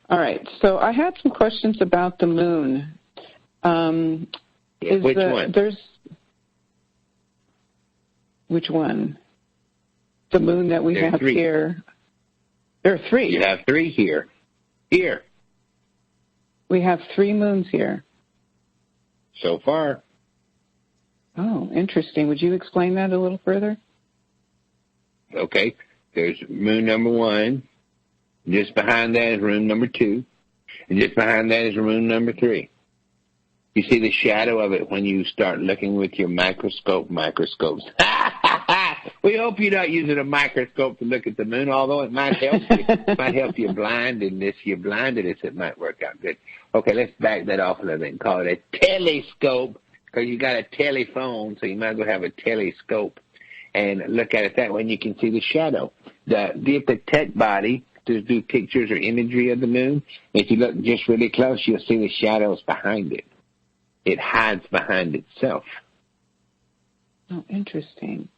All right. So I had some questions about the moon. Which one? Which one? The moon that we have three. here. There are three. You have three here. Here. We have 3 moons here. So far. Oh, interesting. Would you explain that a little further? Okay. There's moon number 1. Just behind that is moon number 2. And just behind that is moon number 3. You see the shadow of it when you start looking with your microscopes. We hope you're not using a microscope to look at the moon, although it might help you. It might help you blind, and if you're blinded, it might work out good. Okay, let's back that off a little bit and call it a telescope, because you got a telephone, so you might as well have a telescope and look at it that way, and you can see the shadow. The tech body to do pictures or imagery of the moon, if you look just really close, you'll see the shadows behind it. It hides behind itself. Oh, interesting.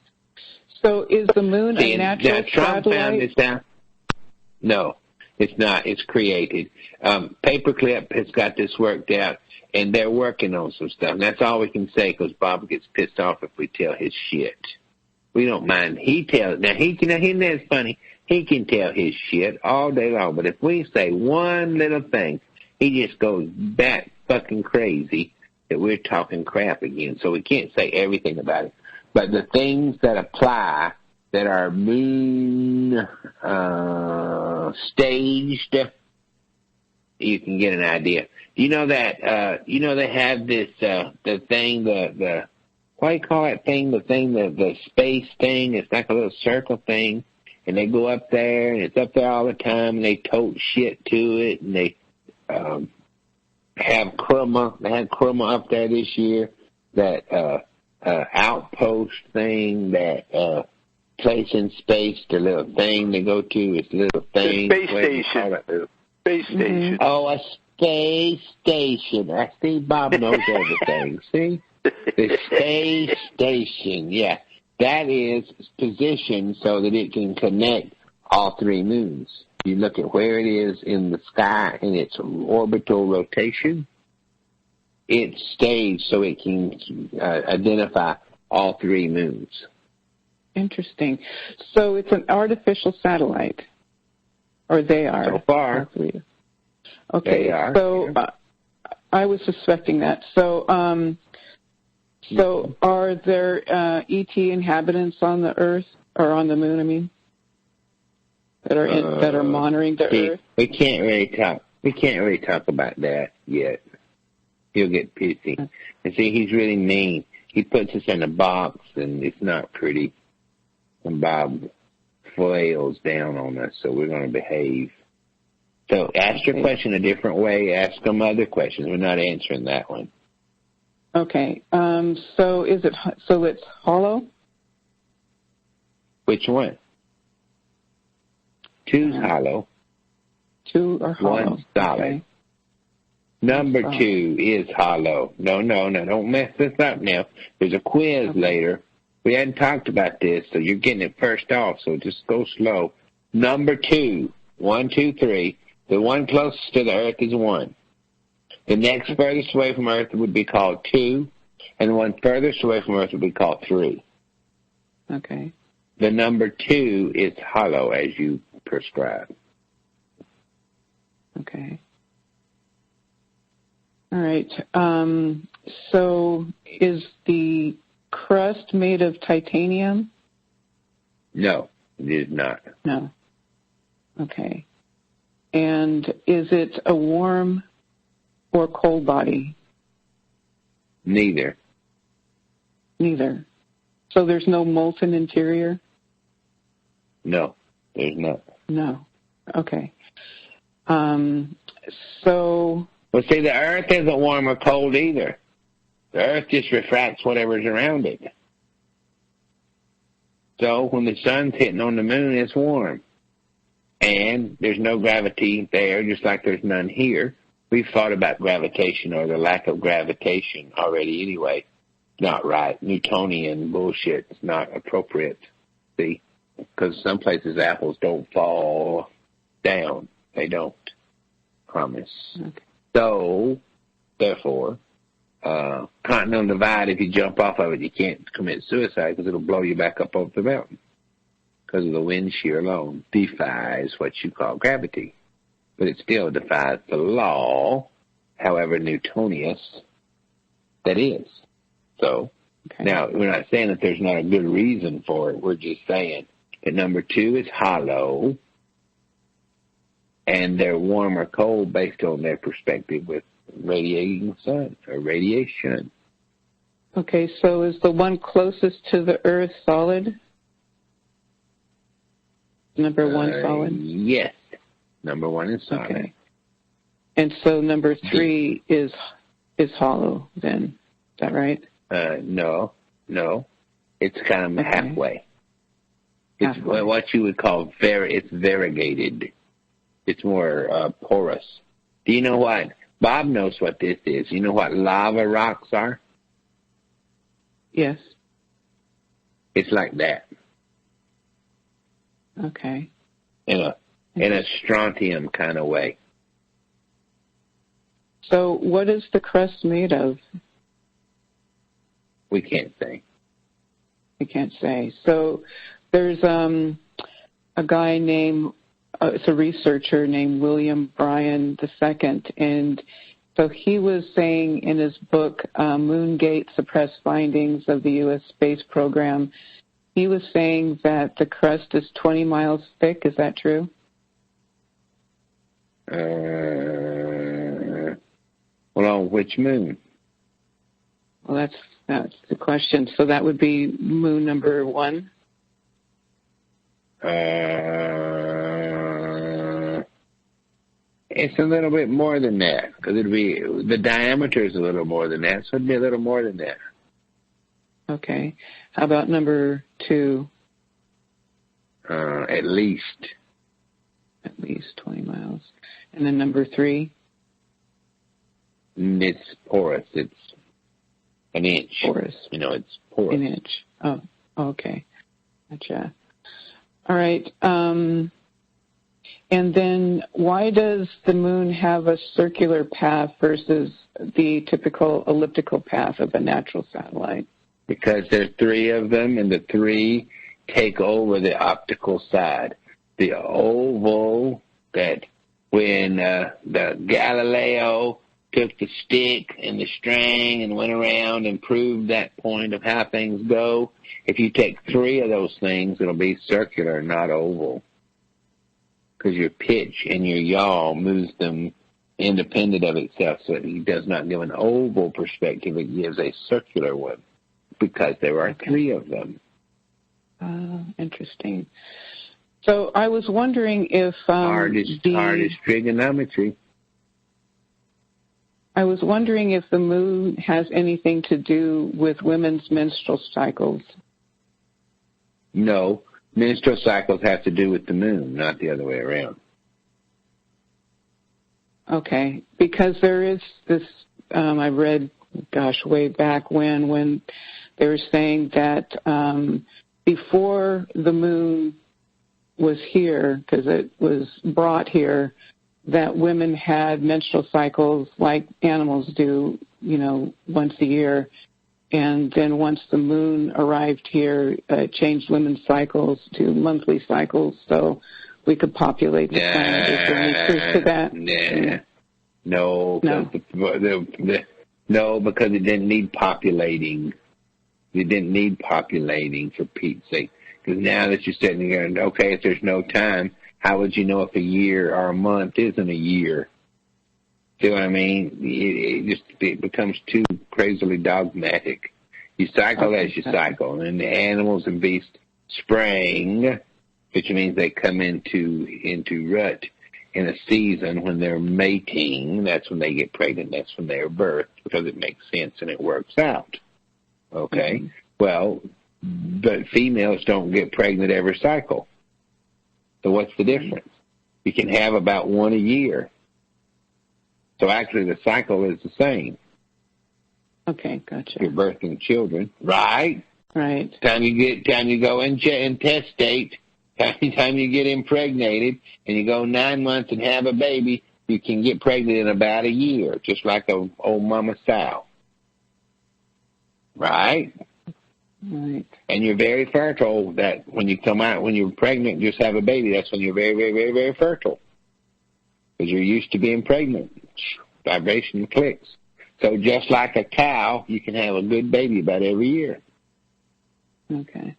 So is the moon a natural Trump satellite? found this out. No, it's not. It's created. Paperclip has got this worked out, and they're working on some stuff. And that's all we can say, because Bob gets pissed off if we tell his shit. We don't mind. He tells. Now, that's funny. He can tell his shit all day long, but if we say one little thing, he just goes bat fucking crazy that we're talking crap again. So we can't say everything about it. But the things that apply that are moon staged, you can get an idea. You know that they have this the thing, the what do you call that thing? The space thing. It's like a little circle thing, and they go up there, and it's up there all the time, and they tote shit to it, and they have Chroma. They had Chroma up there this year. That outpost thing, that place in space, the little thing they go to, it's a little thing. The space station. Space station. Oh, a space station. I see Bob knows everything. See? The space station, yeah. That is positioned so that it can connect all 3 moons. You look at where it is in the sky in its orbital rotation. It's staged so it can identify all 3 moons. Interesting. So it's an artificial satellite, or they are. So far. Okay. They are. So I was suspecting that. So are there ET inhabitants on the Earth, or on the moon, I mean, that are monitoring the Earth? We can't really talk about that yet. He'll get pissy. And see, he's really mean. He puts us in a box, and it's not pretty. And Bob flails down on us, so we're going to behave. So ask your question a different way. Ask them other questions. We're not answering that one. Okay. So it's hollow? Which one? 2's hollow. 2 are hollow. 1's solid. Okay. Number 2 is hollow. No, don't mess this up now. There's a quiz later. We hadn't talked about this, so you're getting it first off, so just go slow. Number 2, 1, 2, 3. The one closest to the Earth is 1. The next furthest away from Earth would be called 2, and the one furthest away from Earth would be called 3. Okay. The number 2 is hollow, as you prescribe. Okay. All right. So is the crust made of titanium? No, it is not. No. Okay. And is it a warm or cold body? Neither. Neither. So there's no molten interior? No, there's not. No. Okay. So... Well, see, the Earth isn't warm or cold either. The Earth just refracts whatever's around it. So when the sun's hitting on the moon, it's warm. And there's no gravity there, just like there's none here. We've thought about gravitation or the lack of gravitation already anyway. Not right. Newtonian bullshit is not appropriate. See? Because some places apples don't fall down. They don't. promise. Okay. So, therefore, continental divide, if you jump off of it, you can't commit suicide because it'll blow you back up off the mountain because of the wind shear alone defies what you call gravity. But it still defies the law, however Newtonian that is. So, now, we're not saying that there's not a good reason for it. We're just saying that number 2 is hollow, and they're warm or cold based on their perspective with radiating sun or radiation. Okay, so is the one closest to the Earth solid? Number 1 solid? Yes. Number 1 is solid. Okay. And so number 3 is hollow then. Is that right? No. It's kind of halfway. It's what you would call it's variegated. It's more porous. Do you know what? Bob knows what this is. You know what lava rocks are? Yes. It's like that. Okay. In a strontium kind of way. So what is the crust made of? We can't say. We can't say. So there's a guy named, it's a researcher named William Bryan II, and so he was saying in his book, Moongate Suppressed Findings of the U.S. Space Program, he was saying that the crust is 20 miles thick. Is that true? Well, on which moon? Well, that's the question. So that would be moon number 1? It's a little bit more than that, because the diameter is a little more than that, so it'd be a little more than that. Okay. How about number 2? At least. At least 20 miles. And then number 3? It's porous. It's an inch. Porous. It's porous. An inch. Oh, okay. Gotcha. All right. And then why does the moon have a circular path versus the typical elliptical path of a natural satellite? Because there's 3 of them, and the 3 take over the optical side. The oval that when the Galileo took the stick and the string and went around and proved that point of how things go, if you take 3 of those things, it'll be circular, not oval. Because your pitch and your yaw moves them independent of itself, so it does not give an oval perspective. It gives a circular one, because there are 3 of them. Interesting. So I was wondering if hard is trigonometry. I was wondering if the moon has anything to do with women's menstrual cycles. No. Menstrual cycles have to do with the moon, not the other way around. Okay, because there is this, I read, way back when they were saying that before the moon was here, because it was brought here, that women had menstrual cycles like animals do, once a year. And then once the moon arrived here, it changed women's cycles to monthly cycles, so we could populate the planet. Is there any truth to that? No, because it didn't need populating. It didn't need populating, for Pete's sake. Because now that you're sitting there and, okay, if there's no time, how would you know if a year or a month isn't a year? See what I mean? It becomes too crazily dogmatic. You cycle as you cycle, and the animals and beasts spring, which means they come into rut in a season when they're mating. That's when they get pregnant. That's when they're birthed, because it makes sense and it works out. Okay? Mm-hmm. Well, but females don't get pregnant every cycle. So what's the difference? You can have about 1 a year. So actually the cycle is the same. Okay, gotcha. You're birthing children, right? Right. Time you go in testate, time you get impregnated, and you go 9 months and have a baby, you can get pregnant in about a year, just like a old mama sow. Right? Right. And you're very fertile. That when you come out, when you're pregnant, just have a baby, that's when you're very, very, very, very fertile. Because you're used to being pregnant. Vibration clicks. So just like a cow, you can have a good baby about every year. Okay.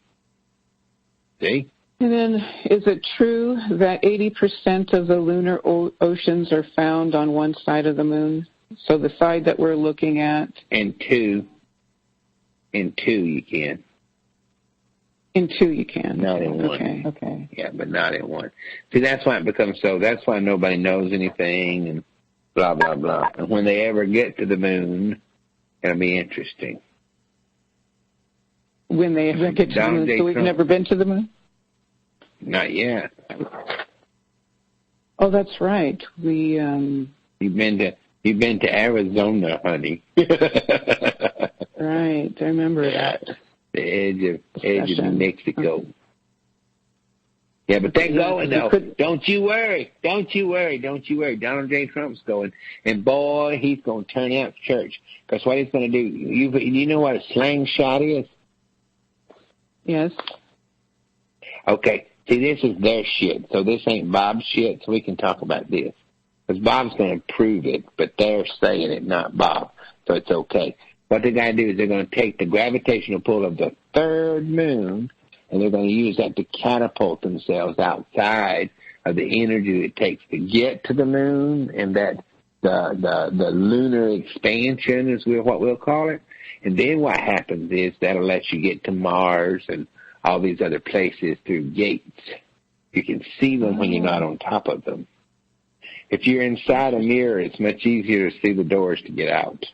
See? And then, is it true that 80% of the lunar oceans are found on one side of the moon? So the side that we're looking at? In two you can. In two you can. Not in one. Okay. Yeah, but not in one. See, that's why it becomes so. That's why nobody knows anything and blah, blah, blah. And when they ever get to the moon, it'll be interesting. When they ever get to the moon. So we've never been to the moon? Not yet. Oh, that's right. We You've been to Arizona, honey. Right, I remember that. The edge of New Mexico. Yeah, but they're going though. Don't you worry. Donald J. Trump's going, and boy, he's going to turn out church. Because what he's going to do, you know what a slingshot is? Yes. Okay. See, this is their shit, so this ain't Bob's shit, so we can talk about this. Because Bob's going to prove it, but they're saying it, not Bob, so it's okay. What they're going to do is they're going to take the gravitational pull of the third moon, and they're going to use that to catapult themselves outside of the energy it takes to get to the moon, and that the lunar expansion is what we'll call it. And then what happens is that'll let you get to Mars and all these other places through gates. You can see them when you're not on top of them. If you're inside a mirror, it's much easier to see the doors to get out.